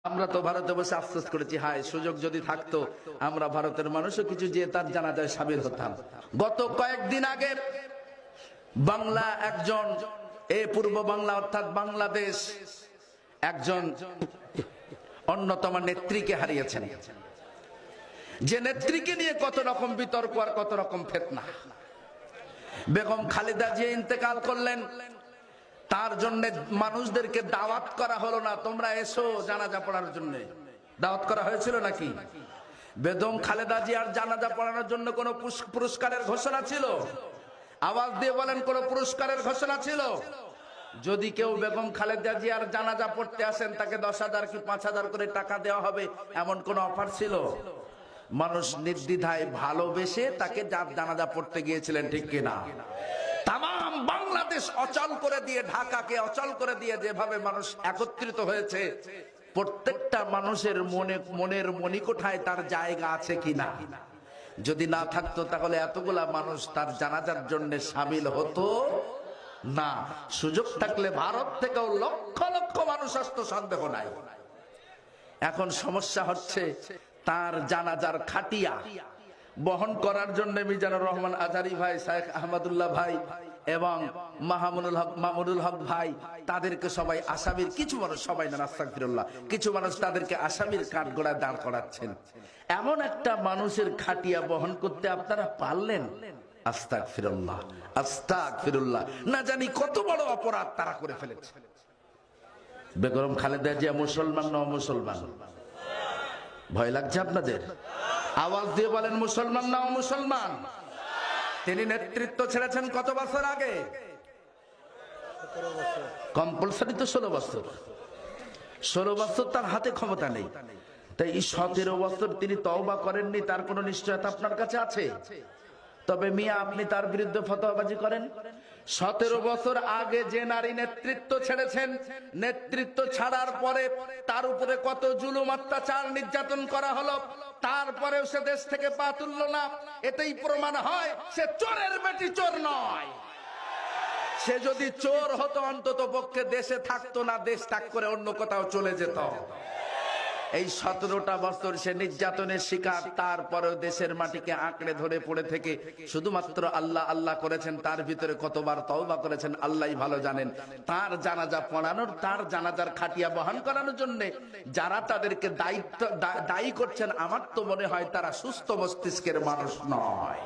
আমরা তো ভারতে বসে আফসোস করেছি, হায় সুযোগ যদি থাকতো আমরা ভারতের মানুষও কিছু যে তার জানাজায় সামিল হতাম। গত কয়েকদিন আগে বাংলা একজন পূর্ব বাংলা অর্থাৎ বাংলাদেশ একজন অন্যতম নেত্রীকে হারিয়েছেন। যে নেত্রীকে নিয়ে কত রকম বিতর্ক আর কত রকম ফিতনা। বেগম খালেদা জিয়া ইন্তেকাল করলেন, তার জন্য মানুষদেরকে দাওয়াত করা হলো না, তোমরা এসো জানাজা পড়ার জন্য। দাওয়াত করা হয়েছিল নাকি? বেগম খালেদা জিয়ার জানাজা পড়ানোর জন্য কোন পুরস্কারের ঘোষণা ছিল? আওয়াজ দিয়ে বলেন, কোন পুরস্কারের ঘোষণা ছিল? যদি কেউ বেগম খালেদা জিয়ার জানাজা পড়তে আসেন তাকে 10,000 কি 5,000 করে টাকা দেওয়া হবে, এমন কোন অফার ছিল? মানুষ নির্দ্বিধায় ভালোবেসে তাকে জানাজা পড়তে গিয়েছিলেন, ঠিক কিনা? তাম বাংলাদেশ অচল করে দিয়ে, ঢাকাকে অচল করে দিয়ে যেভাবে মানুষ একত্রিত হয়েছে, প্রত্যেকটা মানুষের মনের মণিকোঠায় তার জায়গা আছে কিনা? যদি না থাকতো তাহলে এতগুলা মানুষ তার জানাজার জন্য সামিল হতো না। সুযোগ থাকলে ভারত থেকেও লক্ষ লক্ষ মানুষ আসতো, সন্দেহ নাই। এখন সমস্যা হচ্ছে তার জানাজার খাটিয়া বহন করার জন্য মিজানুর রহমান আজহারী ভাই, শেখ আহমদুল্লাহ ভাই এবং মামুনুল হক ভাই, তাদেরকে সবাই আসামির, কিছু মানুষ, সবাই না আস্তাগফিরুল্লাহ, কিছু মানুষ তাদেরকে আসামির কাঠগড়ায় দাঁড় করাচ্ছেন। এমন একটা মানুষের খাটিয়া বহন করতে আপনারা পারলেন? আস্তাগফিরুল্লাহ, আস্তাগফিরুল্লাহ। না জানি কত বড় অপরাধ তারা করে ফেলেছে। বেগম খালেদা জিয়া মুসলমান না মুসলমান? ভয় লাগছে আপনাদের? আওয়াজ দিয়ে বলেন, মুসলমান না মুসলমান? তিনি নেতৃত্ব ছেড়েছেন কত বছর আগে? কম্পালসারি তো 16 বছর। 16 বছর তার হাতে ক্ষমতা নেই, তাই 17 বছর তিনি তওবা করেননি, তার কোনো নিশ্চয়তা আপনার কাছে আছে? তবে মিয়া আপনি তার বিরুদ্ধে ফতোয়াবাজি করেন। 17 বছর আগে যে নারী নেতৃত্ব ছেড়েছেন, নেতৃত্ব ছাড়ার পরে তার উপরে কত জুলুম, অত্যাচার, নির্যাতন করা হলো, তারপরেও সে দেশ থেকে পা তুলল না। এতেই প্রমাণ হয় সে চোরের বেটি চোর নয়। সে যদি চোর হতো অন্তত পক্ষে দেশে থাকতো না, দেশ ত্যাগ করে অন্য কোথাও চলে যেত। এই 17টা বছর সে নির্যাতনের শিকার, তারপরেও দেশের মাটিকে আঁকড়ে ধরে পড়ে থেকে শুধুমাত্র আল্লাহ আল্লাহ করেছেন। তার ভিতরে কতবার তওবা করেছেন আল্লাহই ভালো জানেন। তার জানাজা পড়ানোর, তার জানাজার খাটিয়া বহন করানোর জন্য যারা তাদেরকে দায়ী করছেন, আমার তো মনে হয় তারা সুস্থ মস্তিষ্কের মানুষ নয়।